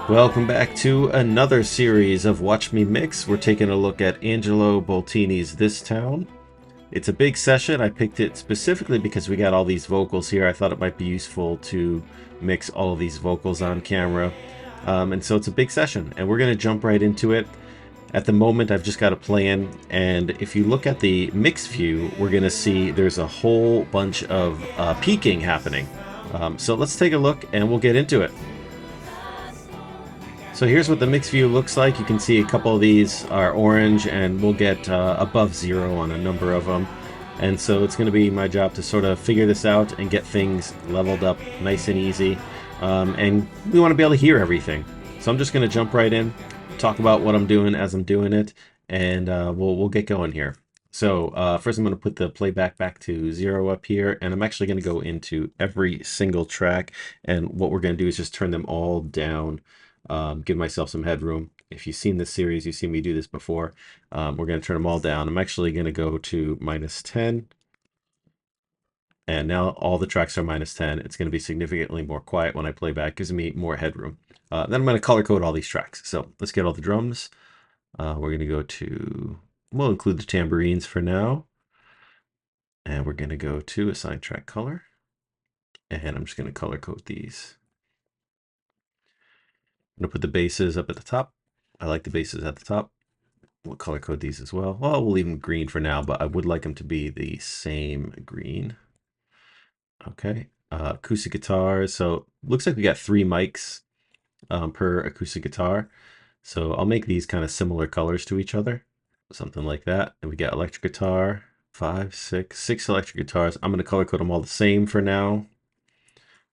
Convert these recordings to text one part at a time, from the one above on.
Welcome back to another series of Watch Me Mix. We're taking a look at Angelo Boltini's This Town. It's a big session. I picked it specifically because we got all these vocals here. I thought it might be useful to mix all of these vocals on camera. And so it's a big session, and we're going to jump right into it. At the moment, I've just got a play-in, and if you look at the mix view, we're going to see there's a whole bunch of peaking happening. So let's take a look, and we'll get into it. So here's what the mix view looks like. You can see a couple of these are orange, and we'll get above 0 on a number of them. And so it's going to be my job to sort of figure this out and get things leveled up nice and easy. And we want to be able to hear everything. So I'm just going to jump right in, talk about what I'm doing as I'm doing it, and we'll get going here. So first I'm going to put the playback back to 0 up here, and I'm actually going to go into every single track, and what we're going to do is just turn them all down. Give myself some headroom. If you've seen this series, you've seen me do this before. We're going to turn them all down. I'm actually going to go to -10. And now all the tracks are -10. It's going to be significantly more quiet when I play back. Gives me more headroom. Then I'm going to color code all these tracks. So let's get all the drums. We're going to go to, we'll include the tambourines for now. And we're going to go to assign track color. And I'm just going to color code these. I'm going to put the basses up at the top. I like the basses at the top. We'll color code these as well. Well, we'll leave them green for now, but I would like them to be the same green. Okay, acoustic guitars. So looks like we got 3 mics per acoustic guitar. So I'll make these kind of similar colors to each other, something like that. And we got electric guitar, 5, 6 electric guitars. I'm going to color code them all the same for now.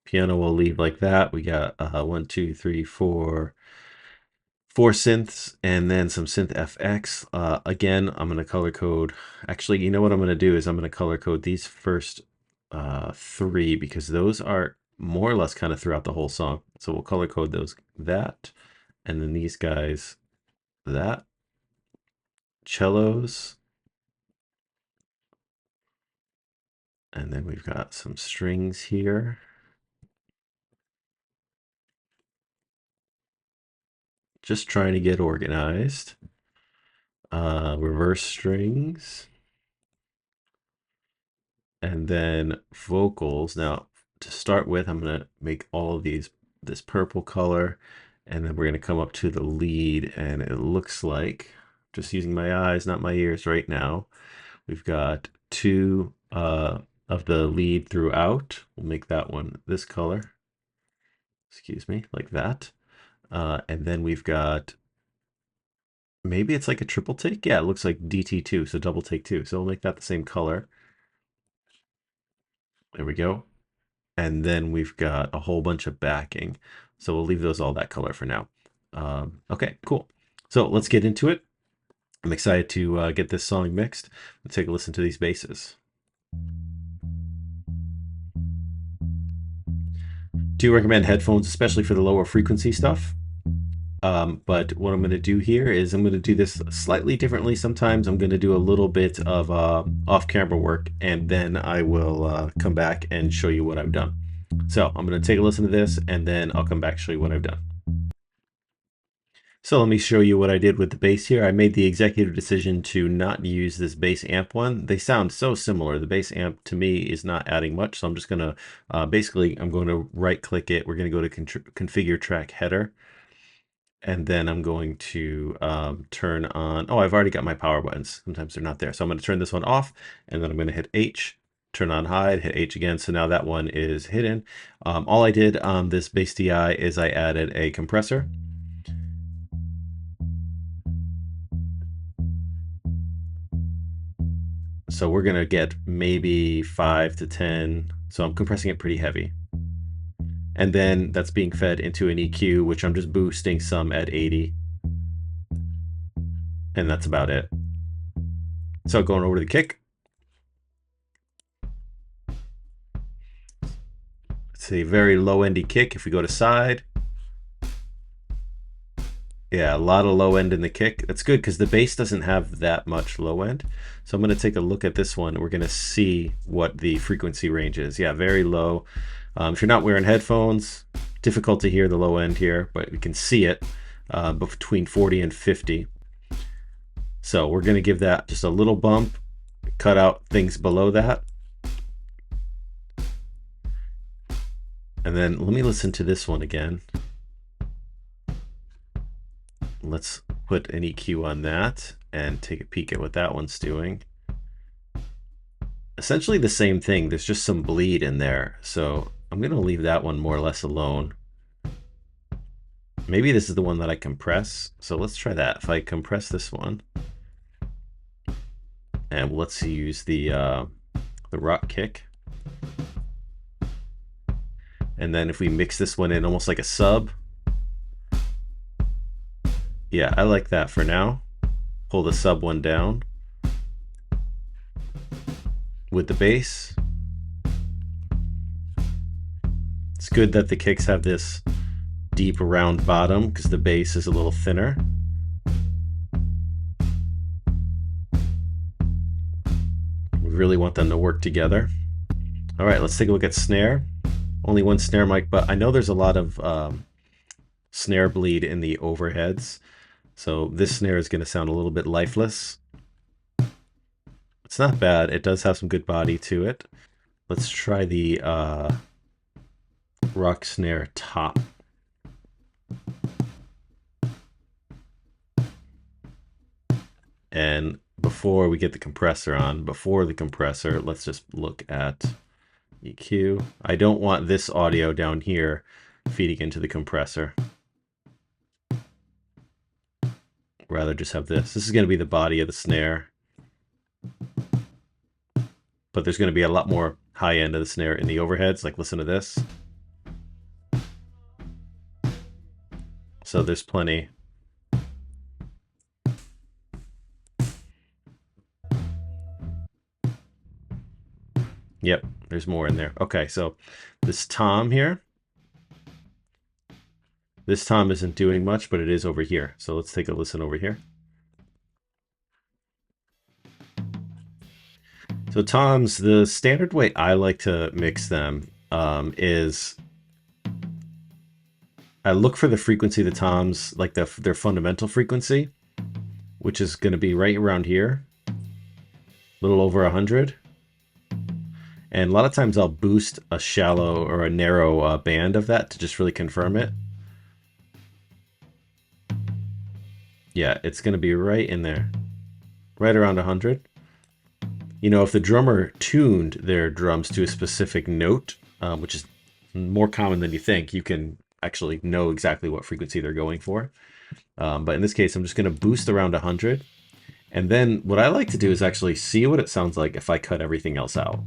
Piano we'll leave like that. We got 1, 2, 3, 4 synths, and then some synth FX. Again, I'm going to color code. Actually, you know what I'm going to do is I'm going to color code these first 3, because those are more or less kind of throughout the whole song. So we'll color code those that, and then these guys that. Cellos. And then we've got some strings here. Just trying to get organized. Reverse strings. And then vocals. Now, to start with, I'm going to make all of these this purple color, and then we're going to come up to the lead, and it looks like, just using my eyes, not my ears right now, we've got 2 of the lead throughout. We'll make that one this color. Excuse me, like that. And then we've got, maybe it's like a triple take. Yeah, it looks like DT2, so double take 2. So we'll make that the same color. There we go. And then we've got a whole bunch of backing. So we'll leave those all that color for now. Okay, cool. So let's get into it. I'm excited to get this song mixed. Let's take a listen to these basses. Do recommend headphones, especially for the lower frequency stuff. But what I'm going to do here is I'm going to do this slightly differently. Sometimes I'm going to do a little bit of off-camera work, and then I will come back and show you what I've done. So I'm going to take a listen to this, and then I'll come back and show you what I've done. So let me show you what I did with the bass here. I made the executive decision to not use this bass amp one. They sound so similar. The bass amp to me is not adding much. So I'm just going to, basically, I'm going to right click it. We're going to go to configure track header. And then I'm going to turn on, oh, I've already got my power buttons. Sometimes they're not there. So I'm going to turn this one off, and then I'm going to hit H, turn on hide, hit H again. So now that one is hidden. All I did on this bass DI is I added a compressor. So we're going to get maybe 5 to 10. So I'm compressing it pretty heavy. And then that's being fed into an EQ, which I'm just boosting some at 80. And that's about it. So going over to the kick. It's a very low-endy kick. If we go to side, yeah, a lot of low end in the kick. That's good because the bass doesn't have that much low end. So I'm going to take a look at this one. We're going to see what the frequency range is. Yeah, very low. If you're not wearing headphones, Difficult to hear the low end here, but we can see it between 40 and 50. So we're going to give that just a little bump, cut out things below that. And then let me listen to this one again. Let's put an EQ on that and take a peek at what that one's doing. Essentially the same thing. There's just some bleed in there. So I'm going to leave that one more or less alone. Maybe this is the one that I compress. So let's try that. If I compress this one, and let's use the rock kick. And then if we mix this one in almost like a sub. Yeah, I like that for now. Pull the sub one down with the bass. It's good that the kicks have this deep round bottom because the bass is a little thinner. We really want them to work together. All right, let's take a look at snare. Only one snare mic, but I know there's a lot of snare bleed in the overheads. So this snare is going to sound a little bit lifeless. It's not bad. It does have some good body to it. Let's try the rock snare top. And before we get the compressor on, let's just look at EQ. I don't want this audio down here feeding into the compressor. Rather just have this. This is going to be the body of the snare. But there's going to be a lot more high end of the snare in the overheads. Like, listen to this. So there's plenty. Yep, there's more in there. Okay, so this tom here. This tom isn't doing much, but it is over here. So let's take a listen over here. So toms, the standard way I like to mix them is I look for the frequency of the toms, like their fundamental frequency, which is going to be right around here, a little over 100. And a lot of times I'll boost a shallow or a narrow band of that to just really confirm it. Yeah, it's going to be right in there, right around 100. You know, if the drummer tuned their drums to a specific note, which is more common than you think, you can actually know exactly what frequency they're going for. But in this case, I'm just going to boost around 100. And then what I like to do is actually see what it sounds like if I cut everything else out.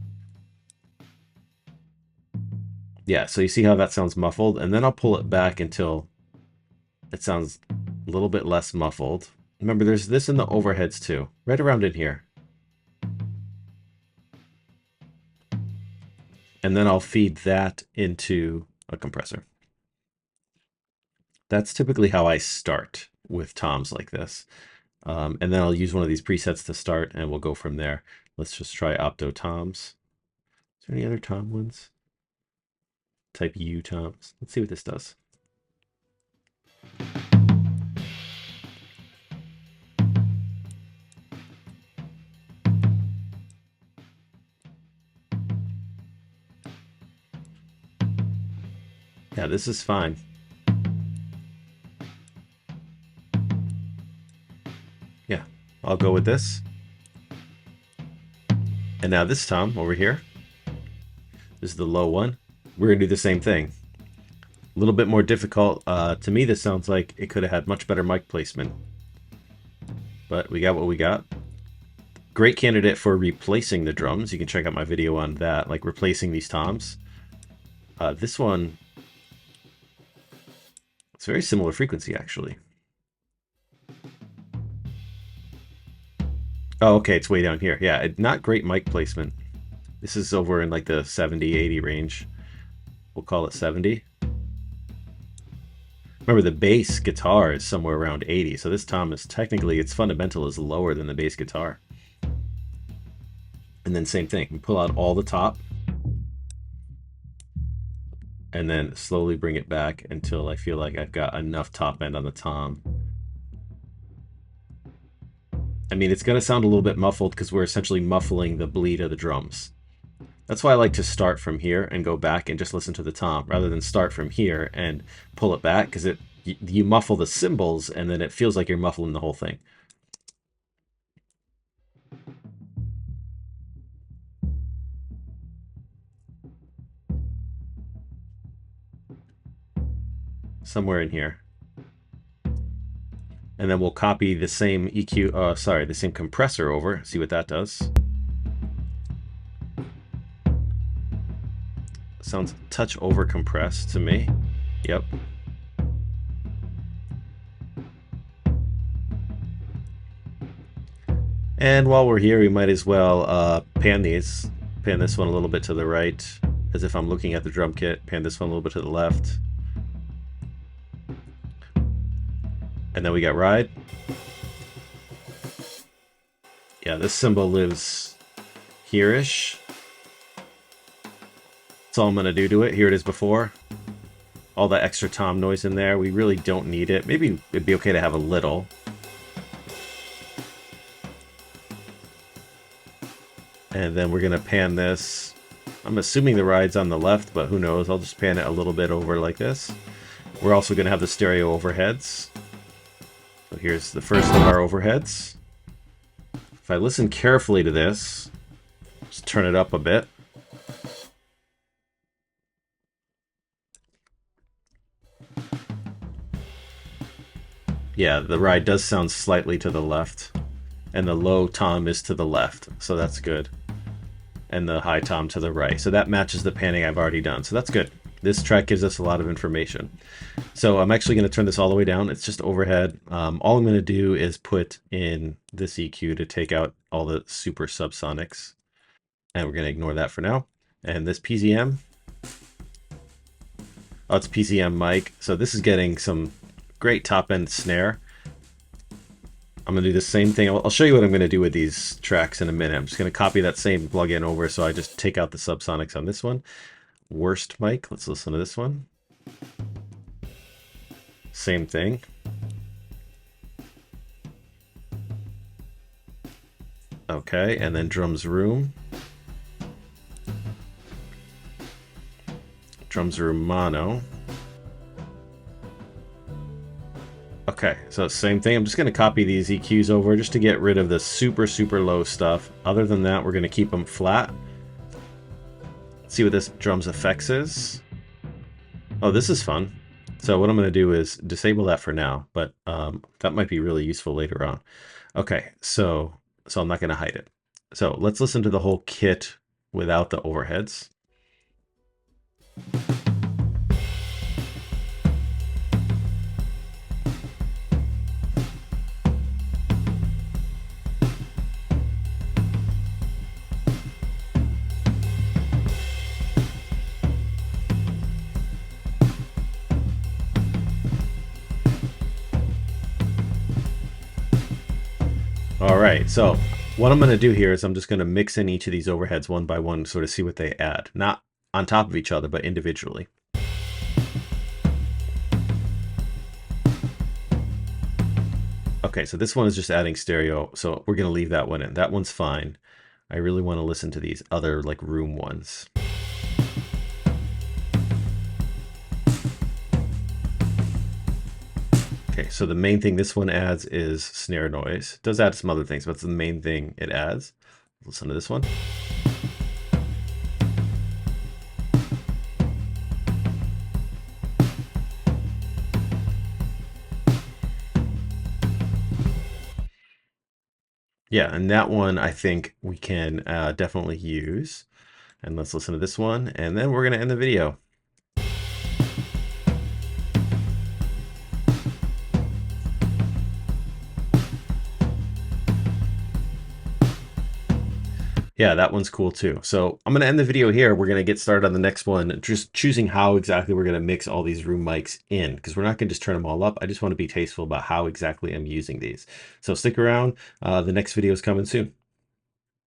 Yeah, so you see how that sounds muffled? And then I'll pull it back until it sounds a little bit less muffled. Remember, there's this in the overheads too, right around in here. And then I'll feed that into a compressor. That's typically how I start with toms like this. And then I'll use one of these presets to start, and we'll go from there. Let's just try opto toms. Is there any other tom ones? Type U toms. Let's see what this does. Yeah, this is fine. Yeah, I'll go with this. And now this tom over here, this is the low one. We're going to do the same thing. A little bit more difficult. To me, this sounds like it could have had much better mic placement. But we got what we got. Great candidate for replacing the drums. You can check out my video on that, like replacing these toms. This one, it's very similar frequency, actually. Oh, okay, it's way down here. Yeah, not great mic placement. This is over in like the 70, 80 range. We'll call it 70. Remember, the bass guitar is somewhere around 80, so this tom is technically, its fundamental is lower than the bass guitar. And then same thing, we pull out all the top. and then slowly bring it back until I feel like I've got enough top end on the tom. I mean, it's going to sound a little bit muffled because we're essentially muffling the bleed of the drums. That's why I like to start from here and go back and just listen to the tom rather than start from here and pull it back, because you muffle the cymbals and then it feels like you're muffling the whole thing. Somewhere in here. And then we'll copy the same EQ, the same compressor over, see what that does. Sounds a touch over compressed to me. Yep. And while we're here, we might as well pan this one a little bit to the right, as if I'm looking at the drum kit. Pan this one a little bit to the left. And then we got ride. Yeah, this cymbal lives here-ish. That's all I'm going to do to it. Here it is before. All that extra tom noise in there. We really don't need it. Maybe it'd be okay to have a little. And then we're going to pan this. I'm assuming the ride's on the left, but who knows. I'll just pan it a little bit over like this. We're also going to have the stereo overheads. So here's the first of our overheads. If I listen carefully to this, just turn it up a bit. Yeah, the ride does sound slightly to the left. And the low tom is to the left, so that's good. And the high tom to the right. So that matches the panning I've already done, so that's good. This track gives us a lot of information. So I'm actually going to turn this all the way down. It's just overhead. All I'm going to do is put in this EQ to take out all the super subsonics. And we're going to ignore that for now. And this PZM. Oh, it's PZM mic. So this is getting some great top end snare. I'm going to do the same thing. I'll show you what I'm going to do with these tracks in a minute. I'm just going to copy that same plugin over, so I just take out the subsonics on this one. Worst mic. Let's listen to this one. Same thing. Okay, and then drums room. Drums room mono. Okay, so same thing. I'm just going to copy these EQs over just to get rid of the super, super low stuff. Other than that, we're going to keep them flat. Let's see what this drums effects is. Oh, this is fun. So what I'm going to do is disable that for now, but that might be really useful later on. Okay, so I'm not going to hide it. So let's listen to the whole kit without the overheads. All right, so what I'm going to do here is I'm just going to mix in each of these overheads one by one, sort of see what they add. Not on top of each other, but individually. Okay, so this one is just adding stereo, so we're going to leave that one in. That one's fine. I really want to listen to these other like room ones. Okay, so the main thing this one adds is snare noise. It does add some other things, but it's the main thing it adds. Listen to this one. Yeah, and that one I think we can definitely use. And let's listen to this one, and then we're going to end the video. Yeah, that one's cool too. So I'm going to end the video here. We're going to get started on the next one, just choosing how exactly we're going to mix all these room mics in, because we're not going to just turn them all up. I just want to be tasteful about how exactly I'm using these. So stick around. The next video is coming soon.